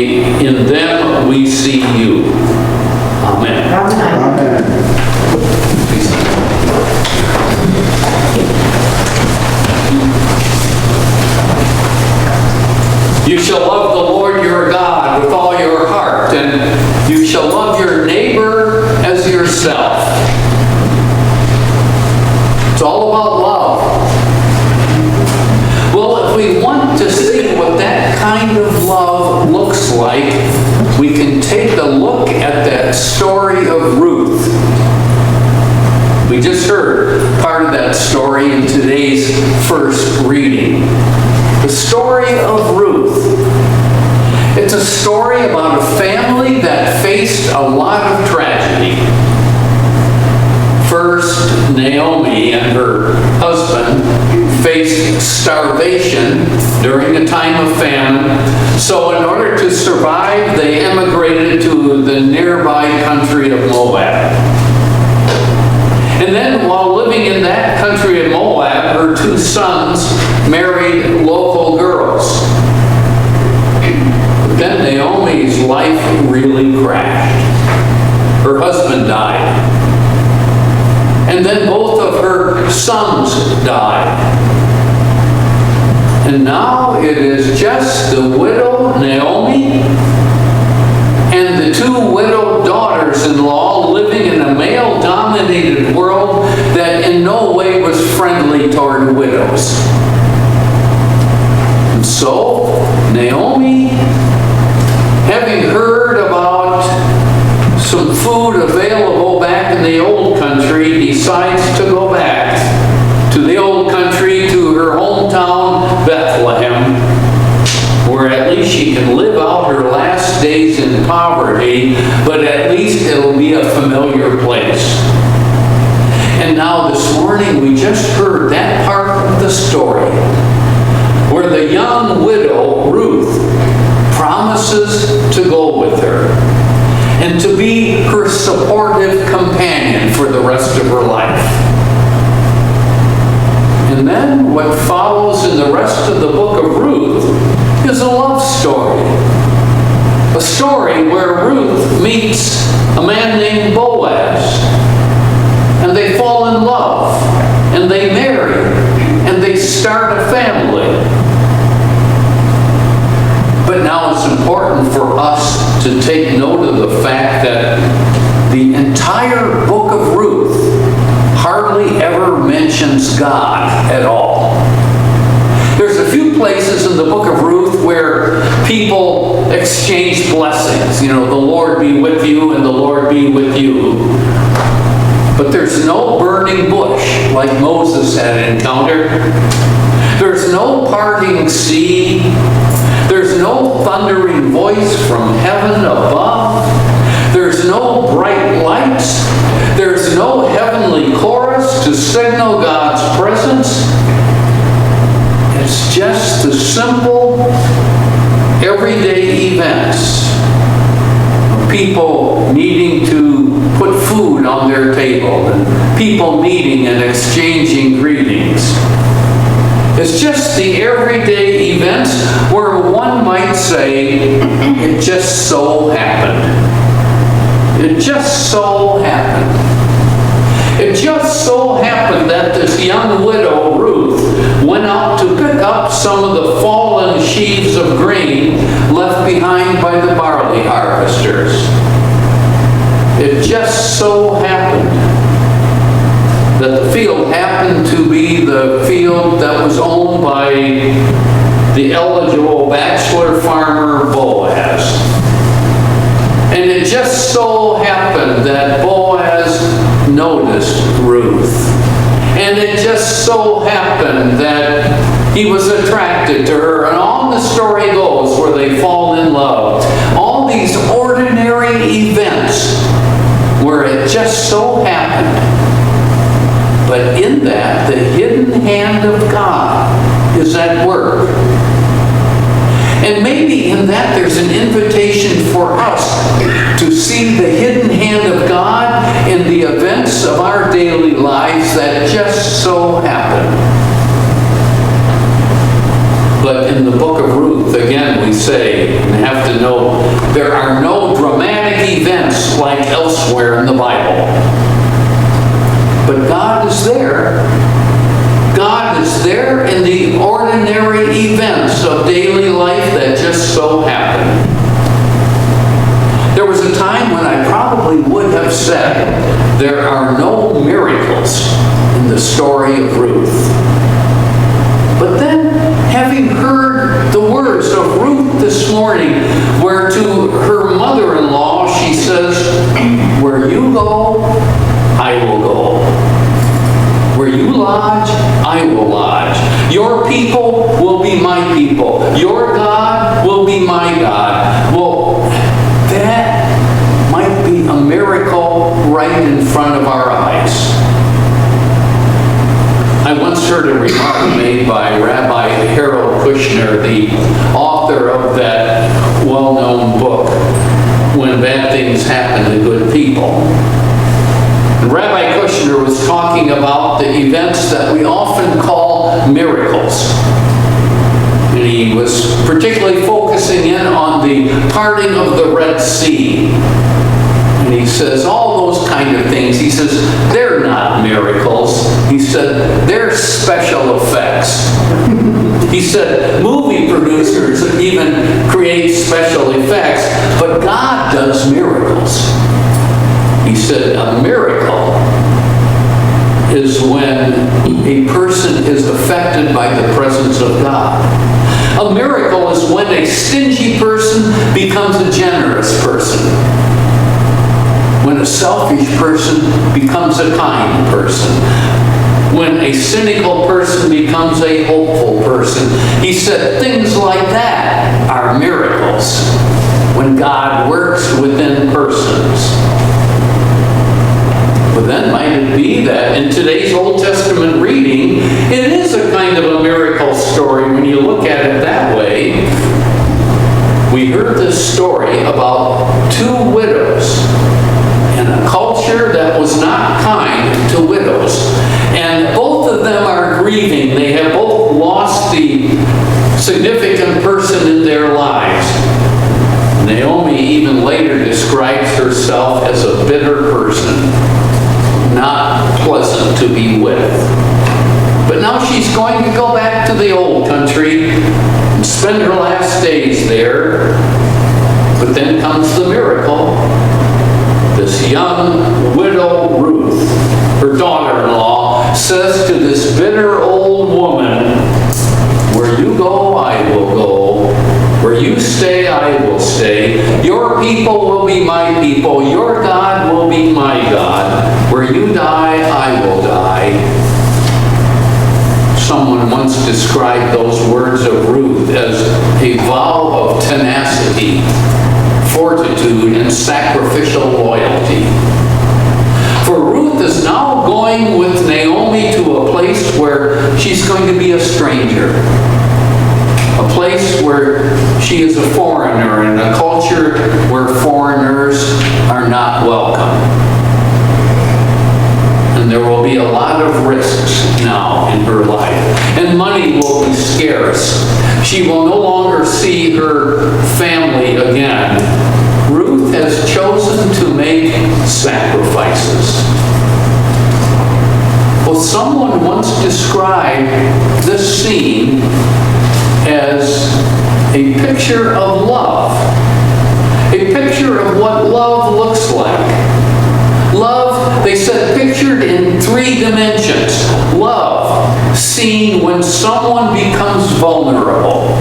may in them we see you. Amen. You shall love the Lord your God with all your heart, and you shall love your neighbor as yourself. It's all about love. Well, if we want to see what that kind of love looks like, we can take a look at that story of Ruth. We just heard part of that story in today's first reading. The story of Ruth. It's a story about a family that faced a lot of tragedy. First, Naomi and her husband faced starvation during a time of famine. So in order to survive, they emigrated to the nearby country of Moab. And then while living in that country of Moab, her two sons married local girls. But then Naomi's life really crashed. Her husband died. And then both of her sons died. And now it is just the widow Naomi and the two widowed daughters-in-law living in a male-dominated world that in no way was friendly toward widows. And so, Naomi, having heard about some food available back in the old country, decides to go back to the old country, to her hometown, Bethlehem, where at least she can live out her last days in poverty, but at least it'll be a familiar place. And now this morning we just heard that part of the story where the young widow, Ruth, promises to go with her and to be her supportive companion for the rest of her life. And then what follows in the rest of the book of Ruth is a love story. A story where Ruth meets a man named Boaz. And they fall in love. And they marry. And they start a family. But now it's important for us to take note of the fact that the entire book of Ruth hardly ever mentions God at all. There's a few places in the book of Ruth where people exchange blessings. You know, the Lord be with you and the Lord be with you. But there's no burning bush like Moses had encountered. There's no parting sea. There's no thundering voice from heaven above. There's no bright lights. There's no heavenly chorus to signal God's presence. It's just the simple, everyday events of people needing to put food on their table and people meeting and exchanging greetings. It's just the everyday events where one might say, it just so happened. It just so happened. It just so happened that this young widow, Ruth, went out to pick up some of the fallen sheaves of grain left behind by the barley harvesters. It just so happened that the field happened to be the field that was owned by the eligible bachelor farmer Boaz. And it just so happened that Boaz noticed Ruth. And it just so happened that he was attracted to her. And on the story goes where they fall in love. All these ordinary events where it just so happened. But in that, the hidden hand of God is at work. And maybe in that there's an invitation for us to see the hidden hand of God in the events of our daily lives that just so happen. But in the book of Ruth, again, we say, have to know there are no dramatic events like elsewhere in the Bible. But God is there. God is there in the ordinary events of daily life that just so happen. There was a time when I probably would have said there are no miracles in the story of Ruth. But then, having heard the words of Ruth this morning, where to her mother-in-law she says, "Where you go, I will go. Where you lodge, I will lodge. Your people will be my people. Your God will be my God." Well, that might be a miracle right in front of our eyes. I once heard a remark made by Rabbi Harold Kushner, the author of that well-known book, When Bad Things Happen to Good People. And Rabbi Kushner was talking about the events that we often call miracles. And he was particularly focusing in on the parting of the Red Sea. And he says, all those kind of things, he says, they're not miracles. He said, they're special effects. He said, movie producers even create special effects, but God does miracles. He said, a miracle is when a person is affected by the presence of God. A miracle is when a stingy person becomes a generous person. When a selfish person becomes a kind person. When a cynical person becomes a hopeful person. He said things like that are miracles when God works within persons. But then might it be that in today's Old Testament reading, it is a kind of a miracle story when you look at it that way. We heard this story about two widows in a culture that was not kind to widows. And both of them are grieving. They have both lost the significant person in their lives. Naomi even later describes herself as a bitter person, not pleasant to be with. But now she's going to go back to the old country and spend her last days there. But then comes the miracle. This young widow Ruth, her daughter-in-law, says to this bitter old woman, "Where you go, I will go. Where you stay, I will stay. Your people will be my people. Your God will be my God. Where you die, I will die." Someone once described those words of Ruth as a vow of tenacity, fortitude, and sacrificial loyalty. For Ruth is now going with Naomi to a place where she's going to be a stranger. A place where she is a foreigner in a culture where foreigners are not welcome. And there will be a lot of risks now in her life. And money will be scarce. She will no longer see her family again. Ruth has chosen to make sacrifices. Well, someone once described this scene as a picture of love. A picture of what love looks like. Love, they said, pictured in 3 dimensions. Love, seen when someone becomes vulnerable,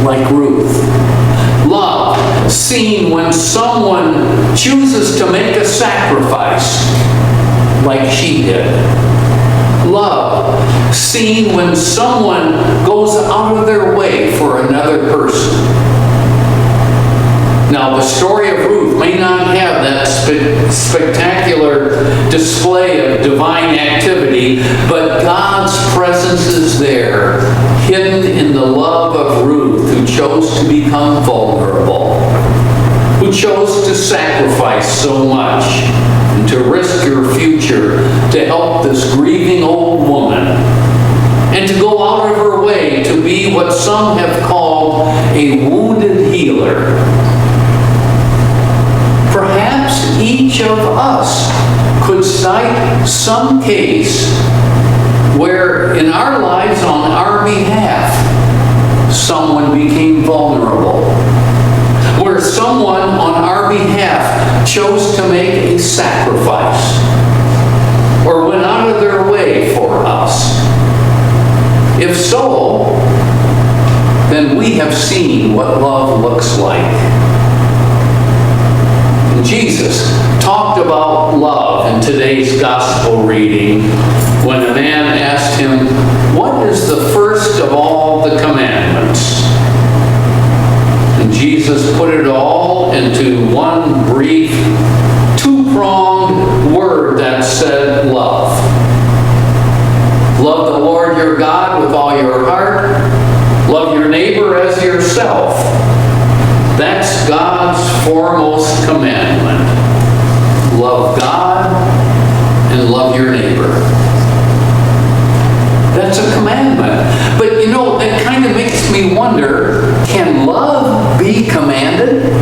like Ruth. Love, seen when someone chooses to make a sacrifice, like she did. Love, seen when someone goes out of their way for another person. Now, the story of Ruth may not have that spectacular display of divine activity, but God's presence is there, hidden in the love of Ruth, who chose to become vulnerable, who chose to sacrifice so much and to risk her future to help this grieving old woman, and to go out of her her way to be what some have called a wounded healer. Perhaps each of us could cite some case where in our lives on our behalf, someone became vulnerable, where someone on our behalf chose to make a sacrifice or went out of their way for us. If so, then we have seen what love looks like. And Jesus talked about love in today's gospel reading when a man asked him, "What is the first of all the commandments?" And Jesus put it all into one brief, two-pronged word that said love. Love the Lord your God with all your heart. Love your neighbor as yourself. That's God's foremost commandment. Love God and love your neighbor. That's a commandment. But you know, that kind of makes me wonder, can love be commanded?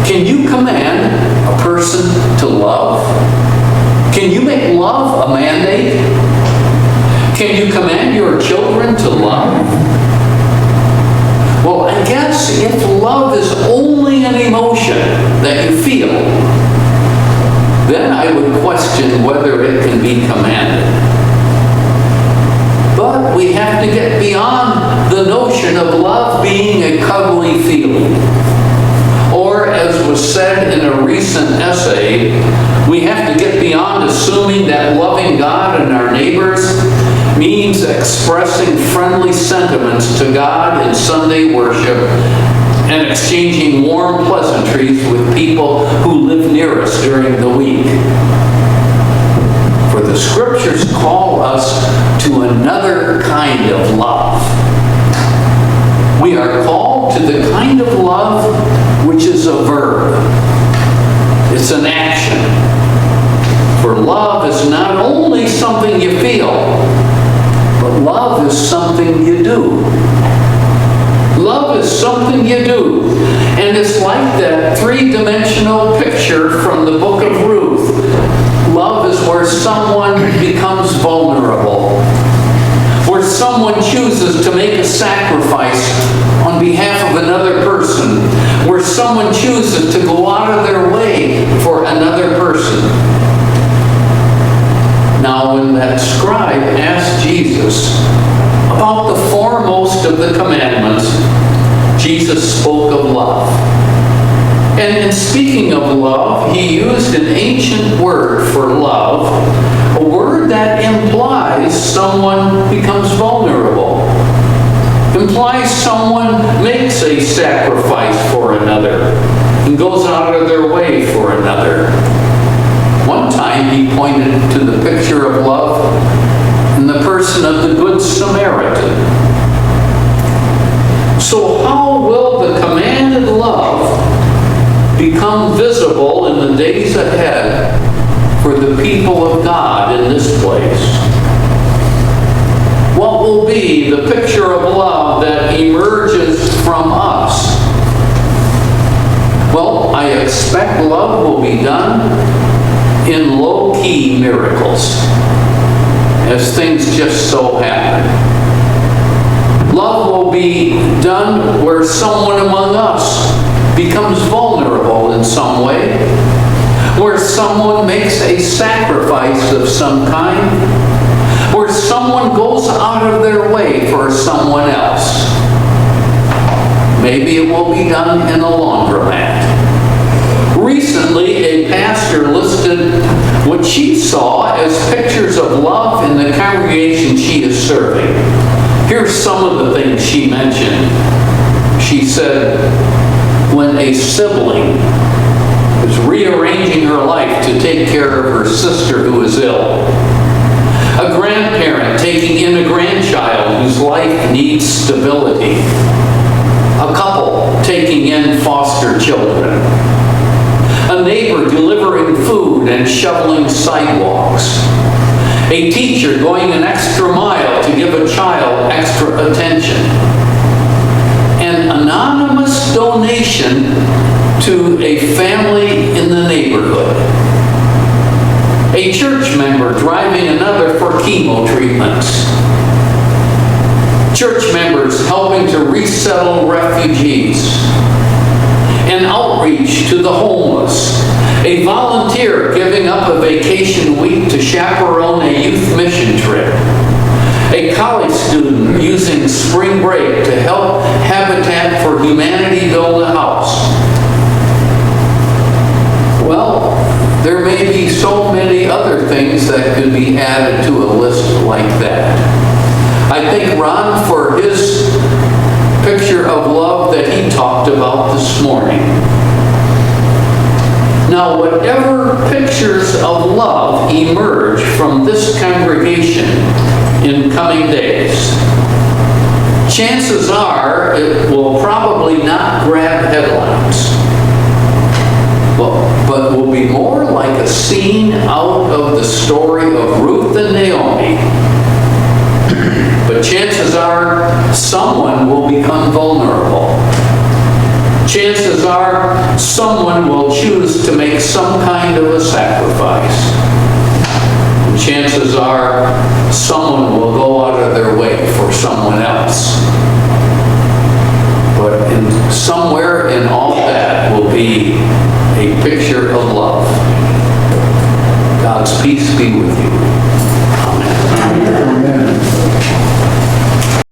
Can you command a person to love? Can you make love a mandate? Can you command your children to love? Well, I guess if love is only an emotion that you feel, then I would question whether it can be commanded. But we have to get beyond the notion of love being a cuddly feeling. Or, as was said in a recent essay, we have to get beyond assuming that loving God and our neighbors means expressing friendly sentiments to God in Sunday worship and exchanging warm pleasantries with people who live near us during the week. For the Scriptures call us to another kind of love. We are called to the kind of love which is a verb. It's an action. For love is not only something you feel, but love is something you do. Love is something you do. And it's like that three-dimensional picture from the book of Ruth. Love is where someone becomes vulnerable, where someone chooses to make a sacrifice on behalf of another person, where someone chooses to go out of their way for another person. Now, when that scribe asked Jesus about the foremost of the commandments, Jesus spoke of love. And in speaking of love, he used an ancient word for love, a word that implies someone becomes vulnerable, implies someone makes a sacrifice for another and goes out of their way for another. One time he pointed to the picture of love in the person of the Good Samaritan. So how will the commanded love become visible in the days ahead for the people of God in this place? What will be the picture of love that emerges from us? Well, I expect love will be done in low-key miracles, as things just so happen. Love will be done where someone among us becomes vulnerable in some way, where someone makes a sacrifice of some kind, where someone goes out of their way for someone else. Maybe it will be done in a laundromat. Recently, a pastor listed what she saw as pictures of love in the congregation she is serving. Here's some of the things she mentioned. She said, when a sibling is rearranging her life to take care of her sister who is ill, a grandparent taking in a grandchild whose life needs stability, a couple taking in foster children, a neighbor delivering food and shoveling sidewalks, A teacher going an extra mile to give a child extra attention. An anonymous donation to a family in the neighborhood. A church member driving another for chemo treatments. Church members helping to resettle refugees. An outreach to the homeless. A volunteer giving up a vacation week to chaperone a youth mission trip. A college student using spring break to help Habitat for Humanity build a house. Well, there may be so many other things that could be added to a list like that. I think Ron, for his picture of love that he talked about this morning. Now, whatever pictures of love emerge from this congregation in coming days, chances are it will probably not grab headlines, but will be more like a scene out of the story of Ruth and Naomi. But chances are someone will become vulnerable. Chances are someone will choose to make some kind of a sacrifice. And chances are someone will go out of their way for someone else.